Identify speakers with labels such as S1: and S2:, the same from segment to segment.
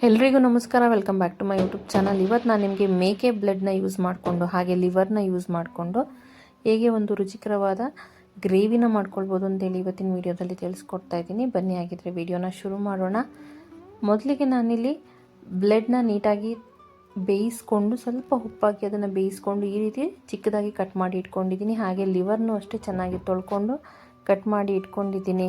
S1: ಎಲ್ರಿಗೂ ನಮಸ್ಕಾರ, welcome back to my YouTube channel. ಇವತ್ತು ನಾನು ನಿಮಗೆ ಮೇಕೆ ಬ್ಲಡ್ನ ಯೂಸ್ ಮಾಡಿಕೊಂಡು ಹಾಗೆ ಲಿವರ್ನ ಯೂಸ್ ಮಾಡಿಕೊಂಡು ಹೇಗೆ ಒಂದು ರುಚಿಕರವಾದ ಗ್ರೇವಿನ ಮಾಡ್ಕೊಳ್ಬೋದು ಅಂತೇಳಿ ಇವತ್ತಿನ ವೀಡಿಯೋದಲ್ಲಿ ತಿಳಿಸ್ಕೊಡ್ತಾ ಇದ್ದೀನಿ. ಬನ್ನಿ ಆಗಿದ್ರೆ ವಿಡಿಯೋನ ಶುರು ಮಾಡೋಣ. ಮೊದಲಿಗೆ ನಾನಿಲ್ಲಿ ಬ್ಲಡ್ನ ನೀಟಾಗಿ ಬೇಯಿಸ್ಕೊಂಡು ಸ್ವಲ್ಪ ಉಪ್ಪಾಕಿ ಅದನ್ನು ಬೇಯಿಸ್ಕೊಂಡು ಈ ರೀತಿ ಚಿಕ್ಕದಾಗಿ ಕಟ್ ಮಾಡಿ ಇಟ್ಕೊಂಡಿದ್ದೀನಿ. ಹಾಗೆ ಲಿವರ್ನೂ ಅಷ್ಟೇ ಚೆನ್ನಾಗಿ ತೊಳ್ಕೊಂಡು ಕಟ್ ಮಾಡಿ ಇಟ್ಕೊಂಡಿದ್ದೀನಿ.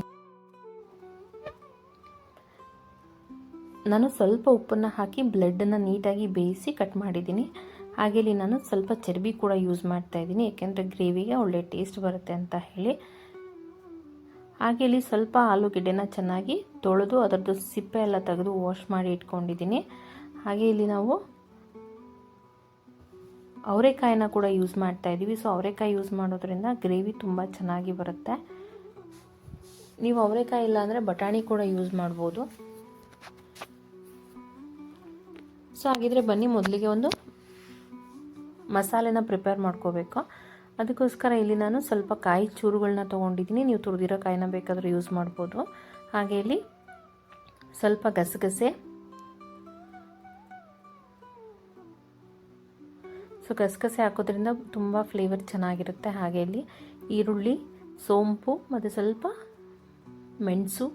S1: ನಾನು ಸ್ವಲ್ಪ ಉಪ್ಪನ್ನು ಹಾಕಿ ಬ್ಲಡ್ಡನ್ನು ನೀಟಾಗಿ ಬೇಯಿಸಿ ಕಟ್ ಮಾಡಿದ್ದೀನಿ. ಹಾಗೆ ಇಲ್ಲಿ ನಾನು ಸ್ವಲ್ಪ ಚರ್ಬಿ ಕೂಡ ಯೂಸ್ ಮಾಡ್ತಾ ಇದ್ದೀನಿ, ಏಕೆಂದರೆ ಗ್ರೇವಿಗೆ ಒಳ್ಳೆ ಟೇಸ್ಟ್ ಬರುತ್ತೆ ಅಂತ ಹೇಳಿ. ಹಾಗೆ ಇಲ್ಲಿ ಸ್ವಲ್ಪ ಆಲೂಗೆಡ್ಡೆನ ಚೆನ್ನಾಗಿ ತೊಳೆದು ಅದರದ್ದು ಸಿಪ್ಪೆ ಎಲ್ಲ ತೆಗೆದು ವಾಶ್ ಮಾಡಿ ಇಟ್ಕೊಂಡಿದ್ದೀನಿ. ಹಾಗೆ ಇಲ್ಲಿ ನಾವು ಅವರೆಕಾಯಿನ ಕೂಡ ಯೂಸ್ ಮಾಡ್ತಾ ಇದ್ದೀವಿ. ಸೊ ಅವರೆಕಾಯಿ ಯೂಸ್ ಮಾಡೋದ್ರಿಂದ ಗ್ರೇವಿ ತುಂಬ ಚೆನ್ನಾಗಿ ಬರುತ್ತೆ. ನೀವು ಅವರೆಕಾಯಿ ಇಲ್ಲ ಅಂದರೆ ಬಟಾಣಿ ಕೂಡ ಯೂಸ್ ಮಾಡ್ಬೋದು. ಸೊ ಹಾಗಿದ್ರೆ ಬನ್ನಿ ಮೊದಲಿಗೆ ಒಂದು ಮಸಾಲೆನ ಪ್ರಿಪೇರ್ ಮಾಡ್ಕೋಬೇಕು. ಅದಕ್ಕೋಸ್ಕರ ಇಲ್ಲಿ ನಾನು ಸ್ವಲ್ಪ ಕಾಯಿ ಚೂರುಗಳನ್ನ ತೊಗೊಂಡಿದ್ದೀನಿ. ನೀವು ತುರಿದಿರೋ ಕಾಯಿನ ಬೇಕಾದರೂ ಯೂಸ್ ಮಾಡ್ಬೋದು. ಹಾಗೆ ಇಲ್ಲಿ ಸ್ವಲ್ಪ ಗಸಗಸೆ, ಸೊ ಗಸಗಸೆ ಹಾಕೋದ್ರಿಂದ ತುಂಬ ಫ್ಲೇವರ್ ಚೆನ್ನಾಗಿರುತ್ತೆ. ಹಾಗೆ ಇಲ್ಲಿ ಈರುಳ್ಳಿ, ಸೋಂಪು ಮತ್ತು ಸ್ವಲ್ಪ ಮೆಣಸು,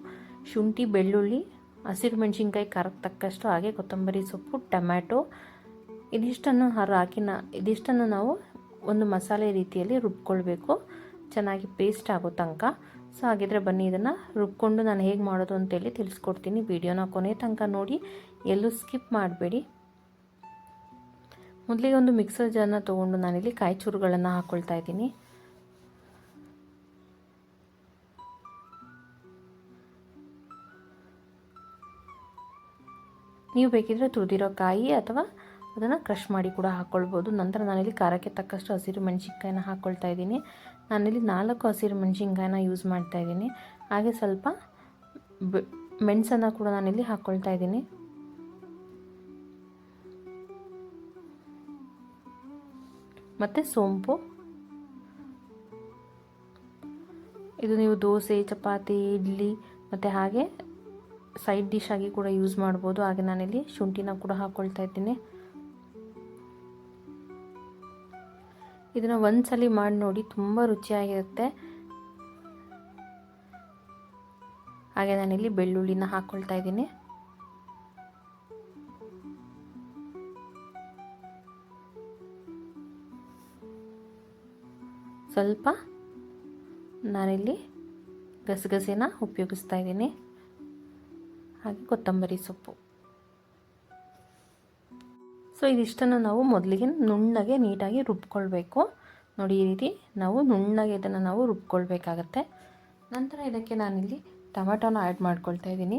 S1: ಶುಂಠಿ, ಬೆಳ್ಳುಳ್ಳಿ, ಹಸಿರು ಮೆಣಸಿನ್ಕಾಯಿ ಖಾರಕ್ಕೆ ತಕ್ಕಷ್ಟು, ಹಾಗೆ ಕೊತ್ತಂಬರಿ ಸೊಪ್ಪು, ಟೊಮ್ಯಾಟೊ ಇದಿಷ್ಟನ್ನು ನಾವು ಒಂದು ಮಸಾಲೆ ರೀತಿಯಲ್ಲಿ ರುಬ್ಕೊಳ್ಬೇಕು, ಚೆನ್ನಾಗಿ ಪೇಸ್ಟ್ ಆಗೋ ತನಕ. ಸೊ ಹಾಗಿದ್ರೆ ಬನ್ನಿ ಇದನ್ನು ರುಬ್ಕೊಂಡು ನಾನು ಹೇಗೆ ಮಾಡೋದು ಅಂತೇಳಿ ತಿಳಿಸ್ಕೊಡ್ತೀನಿ. ವಿಡಿಯೋನ ಕೊನೆ ತನಕ ನೋಡಿ, ಎಲ್ಲೂ ಸ್ಕಿಪ್ ಮಾಡಬೇಡಿ. ಮೊದಲಿಗೆ ಒಂದು ಮಿಕ್ಸರ್ ಜಾರ್ನ ತೊಗೊಂಡು ನಾನಿಲ್ಲಿ ಕಾಯಿ ಚೂರುಗಳನ್ನು ಹಾಕ್ಕೊಳ್ತಾ ಇದ್ದೀನಿ. ನೀವು ಬೇಕಿದ್ರೆ ತುರಿದಿರೋ ಕಾಯಿ ಅಥವಾ ಅದನ್ನು ಕ್ರಷ್ ಮಾಡಿ ಕೂಡ ಹಾಕ್ಕೊಳ್ಬೋದು. ನಂತರ ನಾನಿಲ್ಲಿ ಖಾರಕ್ಕೆ ತಕ್ಕಷ್ಟು ಹಸಿರು ಮೆಣಸಿನ್ಕಾಯಿನ ಹಾಕ್ಕೊಳ್ತಾ ಇದ್ದೀನಿ. ನಾನಿಲ್ಲಿ 4 ಹಸಿರು ಮೆಣಸಿನ್ಕಾಯಿನ ಯೂಸ್ ಮಾಡ್ತಾ ಇದ್ದೀನಿ. ಹಾಗೆ ಸ್ವಲ್ಪ ಮೆಣಸನ್ನು ಕೂಡ ನಾನಿಲ್ಲಿ ಹಾಕ್ಕೊಳ್ತಾ ಇದ್ದೀನಿ. ಮತ್ತು ಸೋಂಪು, ಇದು ನೀವು ದೋಸೆ, ಚಪಾತಿ, ಇಡ್ಲಿ ಮತ್ತು ಹಾಗೆ ಸೈಡ್ ಡಿಶ್ ಆಗಿ ಕೂಡ ಯೂಸ್ ಮಾಡ್ಬೋದು. ಹಾಗೆ ನಾನಿಲ್ಲಿ ಶುಂಠಿನ ಕೂಡ ಹಾಕ್ಕೊಳ್ತಾ ಇದ್ದೀನಿ. ಇದನ್ನು ಒಂದ್ಸಲಿ ಮಾಡಿ ನೋಡಿ, ತುಂಬ ರುಚಿಯಾಗಿರುತ್ತೆ. ಹಾಗೆ ನಾನಿಲ್ಲಿ ಬೆಳ್ಳುಳ್ಳಿನ ಹಾಕ್ಕೊಳ್ತಾ ಇದ್ದೀನಿ. ಸ್ವಲ್ಪ ನಾನಿಲ್ಲಿ ಗಸಗಸೆನ ಉಪಯೋಗಿಸ್ತಾ ಇದ್ದೀನಿ. ಹಾಗೆ ಕೊತ್ತಂಬರಿ ಸೊಪ್ಪು. ಸೊ ಇದಿಷ್ಟನ್ನು ನಾವು ಮೊದಲಿಗೆ ನುಣ್ಣಗೆ ನೀಟಾಗಿ ರುಬ್ಕೊಳ್ಬೇಕು. ನೋಡಿ, ಈ ರೀತಿ ನಾವು ನುಣ್ಣಗೆ ಇದನ್ನು ನಾವು ರುಬ್ಕೊಳ್ಬೇಕಾಗತ್ತೆ. ನಂತರ ಇದಕ್ಕೆ ನಾನಿಲ್ಲಿ ಟೊಮೆಟೊನ ಆ್ಯಡ್ ಮಾಡ್ಕೊಳ್ತಾ ಇದ್ದೀನಿ.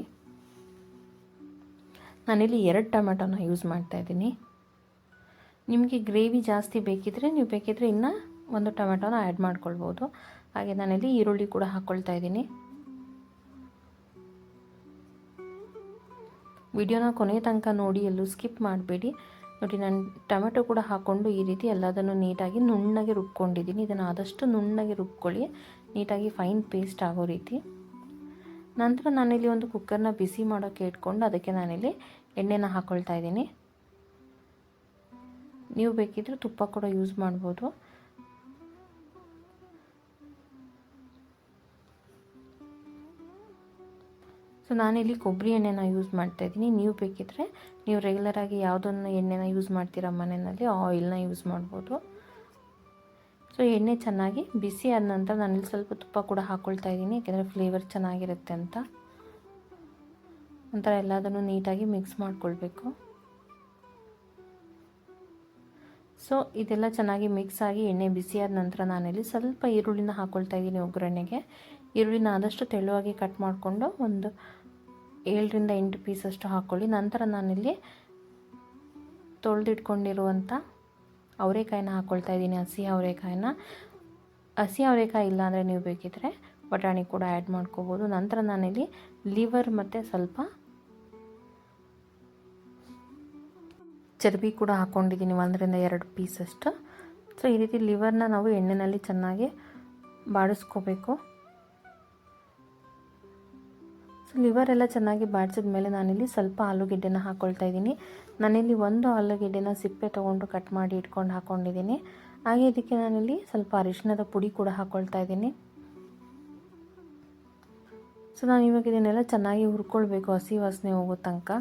S1: ನಾನಿಲ್ಲಿ 2 ಟೊಮೆಟೊನ ಯೂಸ್ ಮಾಡ್ತಾ ಇದ್ದೀನಿ. ನಿಮಗೆ ಗ್ರೇವಿ ಜಾಸ್ತಿ ಬೇಕಿದ್ರೆ ನೀವು ಬೇಕಿದ್ರೆ ಇನ್ನೂ 1 ಟೊಮೆಟೊನ ಆ್ಯಡ್ ಮಾಡ್ಕೊಳ್ಬೋದು. ಹಾಗೆ ನಾನಿಲ್ಲಿ ಈರುಳ್ಳಿ ಕೂಡ ಹಾಕ್ಕೊಳ್ತಾ ಇದ್ದೀನಿ. ವಿಡಿಯೋನ ಕೊನೆ ತನಕ ನೋಡಿ, ಎಲ್ಲೂ ಸ್ಕಿಪ್ ಮಾಡಬೇಡಿ. ನೋಡಿ, ನಾನು ಟೊಮೆಟೊ ಕೂಡ ಹಾಕ್ಕೊಂಡು ಈ ರೀತಿ ಎಲ್ಲದನ್ನು ನೀಟಾಗಿ ನುಣ್ಣಗೆ ರುಬ್ಕೊಂಡಿದ್ದೀನಿ. ಇದನ್ನು ಆದಷ್ಟು ನುಣ್ಣಗೆ ರುಬ್ಕೊಳ್ಳಿ, ನೀಟಾಗಿ ಫೈನ್ ಪೇಸ್ಟ್ ಆಗೋ ರೀತಿ. ನಂತರ ನಾನಿಲ್ಲಿ ಒಂದು ಕುಕ್ಕರ್ನ ಬಿಸಿ ಮಾಡೋಕ್ಕೆ ಇಟ್ಕೊಂಡು ಅದಕ್ಕೆ ನಾನಿಲ್ಲಿ ಎಣ್ಣೆನ ಹಾಕ್ಕೊಳ್ತಾ ಇದ್ದೀನಿ. ನೀವು ಬೇಕಿದ್ರೆ ತುಪ್ಪ ಕೂಡ ಯೂಸ್ ಮಾಡ್ಬೋದು. ಸೊ ನಾನಿಲ್ಲಿ ಕೊಬ್ಬರಿ ಎಣ್ಣೆನ ಯೂಸ್ ಮಾಡ್ತಾ ಇದ್ದೀನಿ. ನೀವು ಬೇಕಿದ್ರೆ ನೀವು ರೆಗ್ಯುಲರಾಗಿ ಯಾವುದನ್ನು ಎಣ್ಣೆನ ಯೂಸ್ ಮಾಡ್ತೀರಾ ಮನೆಯಲ್ಲಿ, ಆಯಿಲ್ನ ಯೂಸ್ ಮಾಡ್ಬೋದು. ಸೊ ಎಣ್ಣೆ ಚೆನ್ನಾಗಿ ಬಿಸಿ ಆದ ನಂತರ ನಾನಿಲ್ಲಿ ಸ್ವಲ್ಪ ತುಪ್ಪ ಕೂಡ ಹಾಕ್ಕೊಳ್ತಾ ಇದ್ದೀನಿ, ಯಾಕೆಂದರೆ ಫ್ಲೇವರ್ ಚೆನ್ನಾಗಿರುತ್ತೆ ಅಂತ. ನಂತರ ಎಲ್ಲದನ್ನು ನೀಟಾಗಿ ಮಿಕ್ಸ್ ಮಾಡ್ಕೊಳ್ಬೇಕು. ಸೊ ಇದೆಲ್ಲ ಚೆನ್ನಾಗಿ ಮಿಕ್ಸ್ ಆಗಿ ಎಣ್ಣೆ ಬಿಸಿಯಾದ ನಂತರ ನಾನಿಲ್ಲಿ ಸ್ವಲ್ಪ ಈರುಳ್ಳಿನ ಹಾಕ್ಕೊಳ್ತಾ ಇದ್ದೀನಿ ಒಗ್ಗರಣೆಗೆ. ಈರುಳ್ಳಿನ ಆದಷ್ಟು ತೆಳುವಾಗಿ ಕಟ್ ಮಾಡಿಕೊಂಡು ಒಂದು 7ರಿಂದ 8 ಪೀಸಷ್ಟು ಹಾಕ್ಕೊಳ್ಳಿ. ನಂತರ ನಾನಿಲ್ಲಿ ತೊಳೆದಿಟ್ಕೊಂಡಿರುವಂಥ ಅವರೆಕಾಯಿನ ಹಾಕ್ಕೊಳ್ತಾ ಇದ್ದೀನಿ, ಹಸಿ ಅವರೆಕಾಯಿನ. ಹಸಿ ಅವರೆಕಾಯಿ ಇಲ್ಲ ಅಂದರೆ ನೀವು ಬೇಕಿದ್ರೆ ಬಟಾಣಿ ಕೂಡ ಆ್ಯಡ್ ಮಾಡ್ಕೋಬೋದು. ನಂತರ ನಾನಿಲ್ಲಿ ಲಿವರ್ ಮತ್ತು ಸ್ವಲ್ಪ ಚರ್ಬಿ ಕೂಡ ಹಾಕ್ಕೊಂಡಿದ್ದೀನಿ, 1ರಿಂದ 2 ಪೀಸಷ್ಟು. ಸೊ ಈ ರೀತಿ ಲಿವರ್ನ ನಾವು ಎಣ್ಣೆಯಲ್ಲಿ ಚೆನ್ನಾಗಿ ಬಾಡಿಸ್ಕೋಬೇಕು. ಸೊ ಲಿವರ್ ಎಲ್ಲ ಚೆನ್ನಾಗಿ ಬಾಡಿಸಿದ ಮೇಲೆ ನಾನಿಲ್ಲಿ ಸ್ವಲ್ಪ ಆಲೂಗೆಡ್ಡೆನ ಹಾಕ್ಕೊಳ್ತಾ ಇದ್ದೀನಿ. ನಾನಿಲ್ಲಿ ಒಂದು ಆಲೂಗೆಡ್ಡೆನ ಸಿಪ್ಪೆ ತೊಗೊಂಡು ಕಟ್ ಮಾಡಿ ಇಟ್ಕೊಂಡು ಹಾಕ್ಕೊಂಡಿದ್ದೀನಿ. ಹಾಗೆ ಇದಕ್ಕೆ ನಾನಿಲ್ಲಿ ಸ್ವಲ್ಪ ಅರಿಶಿಣದ ಪುಡಿ ಕೂಡ ಹಾಕ್ಕೊಳ್ತಾ ಇದ್ದೀನಿ. ಸೊ ನಾನು ಇವಾಗ ಇದನ್ನೆಲ್ಲ ಚೆನ್ನಾಗಿ ಹುರ್ಕೊಳ್ಬೇಕು, ಹಸಿ ವಾಸನೆ ಹೋಗೋ ತನಕ.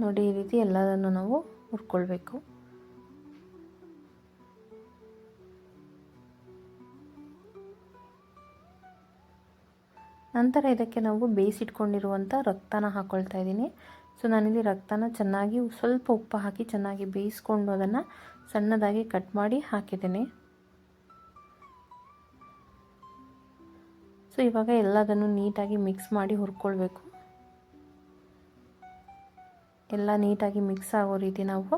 S1: ನೋಡಿ, ಈ ರೀತಿ ಎಲ್ಲದನ್ನು ನಾವು ಹುರ್ಕೊಳ್ಬೇಕು. ನಂತರ ಇದಕ್ಕೆ ನಾವು ಬೇಯಿಸಿಟ್ಕೊಂಡಿರುವಂಥ ರಕ್ತನ ಹಾಕ್ಕೊಳ್ತಾ ಇದ್ದೀನಿ. ಸೊ ನಾನಿಲ್ಲಿ ರಕ್ತನ ಚೆನ್ನಾಗಿ ಸ್ವಲ್ಪ ಉಪ್ಪು ಹಾಕಿ ಚೆನ್ನಾಗಿ ಬೇಯಿಸ್ಕೊಂಡು ಅದನ್ನು ಸಣ್ಣದಾಗಿ ಕಟ್ ಮಾಡಿ ಹಾಕಿದ್ದೀನಿ. ಸೊ ಇವಾಗ ಎಲ್ಲದನ್ನು ನೀಟಾಗಿ ಮಿಕ್ಸ್ ಮಾಡಿ ಹುರ್ಕೊಳ್ಬೇಕು. ಎಲ್ಲ ನೀಟಾಗಿ ಮಿಕ್ಸ್ ಆಗೋ ರೀತಿ ನಾವು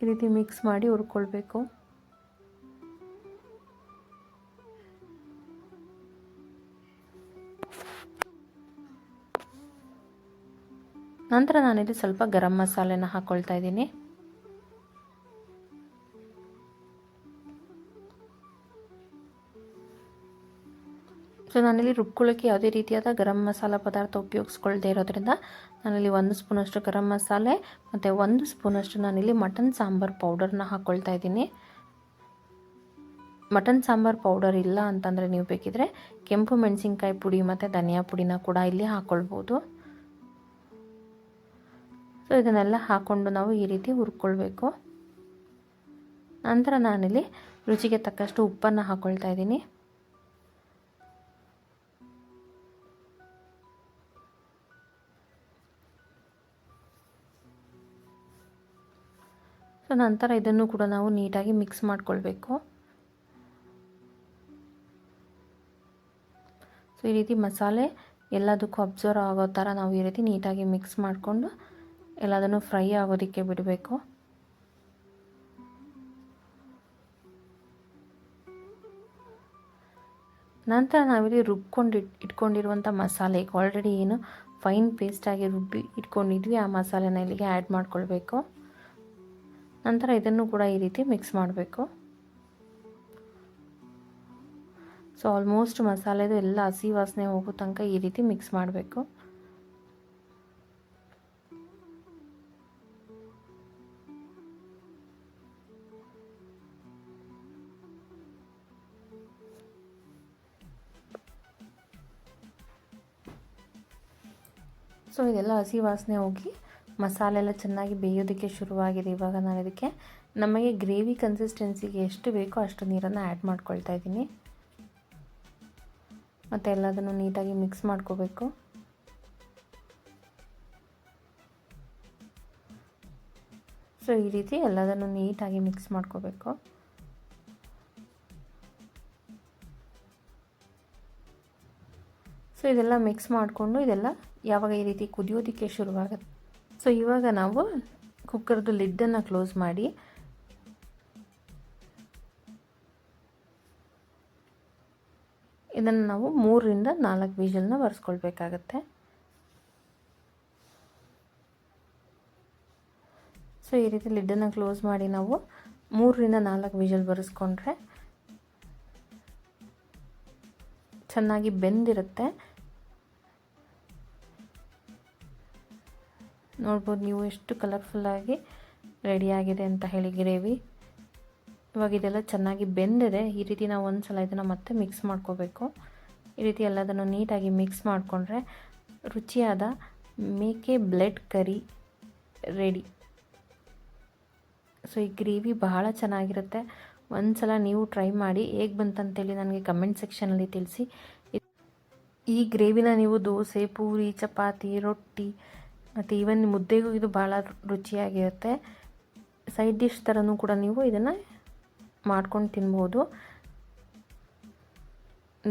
S1: ಈ ರೀತಿ ಮಿಕ್ಸ್ ಮಾಡಿ ಹುರ್ಕೊಳ್ಬೇಕು. ನಂತರ ನಾನಿಲ್ಲಿ ಸ್ವಲ್ಪ ಗರಂ ಮಸಾಲೆನ ಹಾಕ್ಕೊಳ್ತಾ ಇದ್ದೀನಿ. ಸೊ ನಾನಿಲ್ಲಿ ರುಬ್ಕೊಳ್ಳೋಕ್ಕೆ ಯಾವುದೇ ರೀತಿಯಾದ ಗರಂ ಮಸಾಲ ಪದಾರ್ಥ ಉಪಯೋಗಿಸ್ಕೊಳ್ದೇ ಇರೋದ್ರಿಂದ ನಾನಿಲ್ಲಿ 1 ಸ್ಪೂನಷ್ಟು ಗರಂ ಮಸಾಲೆ ಮತ್ತು 1 ಸ್ಪೂನಷ್ಟು ನಾನಿಲ್ಲಿ ಮಟನ್ ಸಾಂಬಾರು ಪೌಡರ್ನ ಹಾಕ್ಕೊಳ್ತಾ ಇದ್ದೀನಿ. ಮಟನ್ ಸಾಂಬಾರು ಪೌಡರ್ ಇಲ್ಲ ಅಂತಂದರೆ ನೀವು ಬೇಕಿದ್ರೆ ಕೆಂಪು ಮೆಣಸಿನ್ಕಾಯಿ ಪುಡಿ ಮತ್ತು ಧನಿಯಾ ಪುಡಿನ ಕೂಡ ಇಲ್ಲಿ ಹಾಕ್ಕೊಳ್ಬೋದು. ಸೊ ಇದನ್ನೆಲ್ಲ ಹಾಕ್ಕೊಂಡು ನಾವು ಈ ರೀತಿ ಹುರ್ಕೊಳ್ಬೇಕು. ನಂತರ ನಾನಿಲ್ಲಿ ರುಚಿಗೆ ತಕ್ಕಷ್ಟು ಉಪ್ಪನ್ನು ಹಾಕ್ಕೊಳ್ತಾ ಇದ್ದೀನಿ. ಸೊ ನಂತರ ಇದನ್ನು ಕೂಡ ನಾವು ನೀಟಾಗಿ ಮಿಕ್ಸ್ ಮಾಡ್ಕೊಳ್ಬೇಕು. ಸೊ ಈ ರೀತಿ ಮಸಾಲೆ ಎಲ್ಲದಕ್ಕೂ ಅಬ್ಸರ್ವ್ ಆಗೋ ಥರ ನಾವು ಈ ರೀತಿ ನೀಟಾಗಿ ಮಿಕ್ಸ್ ಮಾಡಿಕೊಂಡು ಎಲ್ಲದನ್ನು ಫ್ರೈ ಆಗೋದಕ್ಕೆ ಬಿಡಬೇಕು. ನಂತರ ನಾವಿಲ್ಲಿ ರುಬ್ಕೊಂಡು ಇಟ್ಕೊಂಡಿರುವಂಥ ಮಸಾಲೆ ಆಲ್ರೆಡಿ ಏನು ಫೈನ್ ಪೇಸ್ಟಾಗಿ ರುಬ್ಬಿ ಇಟ್ಕೊಂಡಿದ್ವಿ ಆ ಮಸಾಲೆನ ಇಲ್ಲಿಗೆ ಆ್ಯಡ್ ಮಾಡ್ಕೊಳ್ಬೇಕು. ನಂತರ ಇದನ್ನು ಕೂಡ ಈ ರೀತಿ ಮಿಕ್ಸ್ ಮಾಡಬೇಕು. ಸೊ ಆಲ್ಮೋಸ್ಟ್ ಮಸಾಲೆದು ಎಲ್ಲ ಹಸಿ ವಾಸನೆ ಹೋಗೋ ತನಕ ಈ ರೀತಿ ಮಿಕ್ಸ್ ಮಾಡಬೇಕು. ಸೊ ಇದೆಲ್ಲ ಹಸಿ ವಾಸನೆ ಹೋಗಿ ಮಸಾಲೆ ಎಲ್ಲ ಚೆನ್ನಾಗಿ ಬೇಯೋದಕ್ಕೆ ಶುರುವಾಗಿದೆ. ಇವಾಗ ನಾನು ಇದಕ್ಕೆ ನಮಗೆ ಗ್ರೇವಿ ಕನ್ಸಿಸ್ಟೆನ್ಸಿಗೆ ಎಷ್ಟು ಬೇಕೋ ಅಷ್ಟು ನೀರನ್ನು ಆ್ಯಡ್ ಮಾಡ್ಕೊಳ್ತಾ ಇದ್ದೀನಿ. ಮತ್ತು ಎಲ್ಲದನ್ನು ನೀಟಾಗಿ ಮಿಕ್ಸ್ ಮಾಡ್ಕೋಬೇಕು. ಸೊ ಈ ರೀತಿ ಎಲ್ಲದನ್ನು ನೀಟಾಗಿ ಮಿಕ್ಸ್ ಮಾಡ್ಕೋಬೇಕು. ಸೊ ಇದೆಲ್ಲ ಮಿಕ್ಸ್ ಮಾಡಿಕೊಂಡು ಇದೆಲ್ಲ ಯಾವಾಗ ಈ ರೀತಿ ಕುದಿಯೋದಕ್ಕೆ ಶುರುವಾಗುತ್ತೆ. ಸೊ ಇವಾಗ ನಾವು ಕುಕ್ಕರ್ದು ಲಿಡ್ಡನ್ನು ಕ್ಲೋಸ್ ಮಾಡಿ ಇದನ್ನು ನಾವು 3 ರಿಂದ 4 ವಿಷಲ್ನ ಬರೆಸ್ಕೊಳ್ಬೇಕಾಗತ್ತೆ. ಸೊ ಈ ರೀತಿ ಲಿಡ್ಡನ್ನು ಕ್ಲೋಸ್ ಮಾಡಿ ನಾವು 3 ರಿಂದ 4 ವಿಷಲ್ ಬರೆಸ್ಕೊಂಡ್ರೆ ಚೆನ್ನಾಗಿ ಬೆಂದಿರುತ್ತೆ. ನೋಡ್ಬೋದು ನೀವು ಎಷ್ಟು ಕಲರ್ಫುಲ್ಲಾಗಿ ರೆಡಿಯಾಗಿದೆ ಅಂತ ಹೇಳಿ ಗ್ರೇವಿ. ಇವಾಗ ಇದೆಲ್ಲ ಚೆನ್ನಾಗಿ ಬೆಂದಿದೆ. ಈ ರೀತಿ ನಾವು ಒಂದು ಸಲ ಇದನ್ನು ಮತ್ತೆ ಮಿಕ್ಸ್ ಮಾಡ್ಕೋಬೇಕು. ಈ ರೀತಿ ಎಲ್ಲದನ್ನು ನೀಟಾಗಿ ಮಿಕ್ಸ್ ಮಾಡಿಕೊಂಡ್ರೆ ರುಚಿಯಾದ ಮೇಕೆ ಬ್ಲೆಡ್ ಕರಿ ರೆಡಿ. ಸೊ ಈ ಗ್ರೇವಿ ಬಹಳ ಚೆನ್ನಾಗಿರುತ್ತೆ. ಒಂದು ಸಲ ನೀವು ಟ್ರೈ ಮಾಡಿ ಹೇಗೆ ಬಂತಂತೇಳಿ ನನಗೆ ಕಮೆಂಟ್ ಸೆಕ್ಷನಲ್ಲಿ ತಿಳಿಸಿ. ಈ ಗ್ರೇವಿನ ನೀವು ದೋಸೆ, ಪೂರಿ, ಚಪಾತಿ, ರೊಟ್ಟಿ ಮತ್ತು ಈವನ್ ಮುದ್ದೆಗೂ ಇದು ಭಾಳ ರುಚಿಯಾಗಿರುತ್ತೆ. ಸೈಡ್ ಡಿಶ್ ಥರನೂ ಕೂಡ ನೀವು ಇದನ್ನು ಮಾಡ್ಕೊಂಡು ತಿನ್ಬೋದು.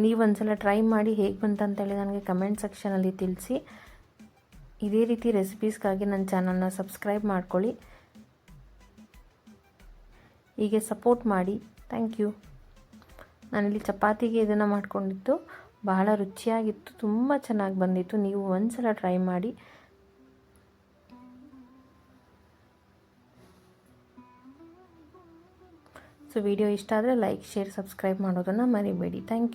S1: ನೀವು ಒಂದ್ಸಲ ಟ್ರೈ ಮಾಡಿ ಹೇಗೆ ಬಂತಂತೇಳಿ ನನಗೆ ಕಮೆಂಟ್ ಸೆಕ್ಷನಲ್ಲಿ ತಿಳಿಸಿ. ಇದೇ ರೀತಿ ರೆಸಿಪೀಸ್ಗಾಗಿ ನನ್ನ ಚಾನಲ್ನ ಸಬ್ಸ್ಕ್ರೈಬ್ ಮಾಡ್ಕೊಳ್ಳಿ. ಹೀಗೆ ಸಪೋರ್ಟ್ ಮಾಡಿ. Thank you. ನಾನಿಲ್ಲಿ ಚಪಾತಿಗೆ ಇದನ್ನು ಮಾಡ್ಕೊಂಡಿದ್ದು ಬಹಳ ರುಚಿಯಾಗಿತ್ತು, ತುಂಬ ಚೆನ್ನಾಗಿ ಬಂದಿತ್ತು. ನೀವು ಒಂದ್ಸಲ ಟ್ರೈ ಮಾಡಿ. ಸೊ ವಿಡಿಯೋ ಇಷ್ಟ ಆದರೆ ಲೈಕ್, ಶೇರ್, ಸಬ್ಸ್ಕ್ರೈಬ್ ಮಾಡೋದನ್ನು ಮರಿಬೇಡಿ. Thank you.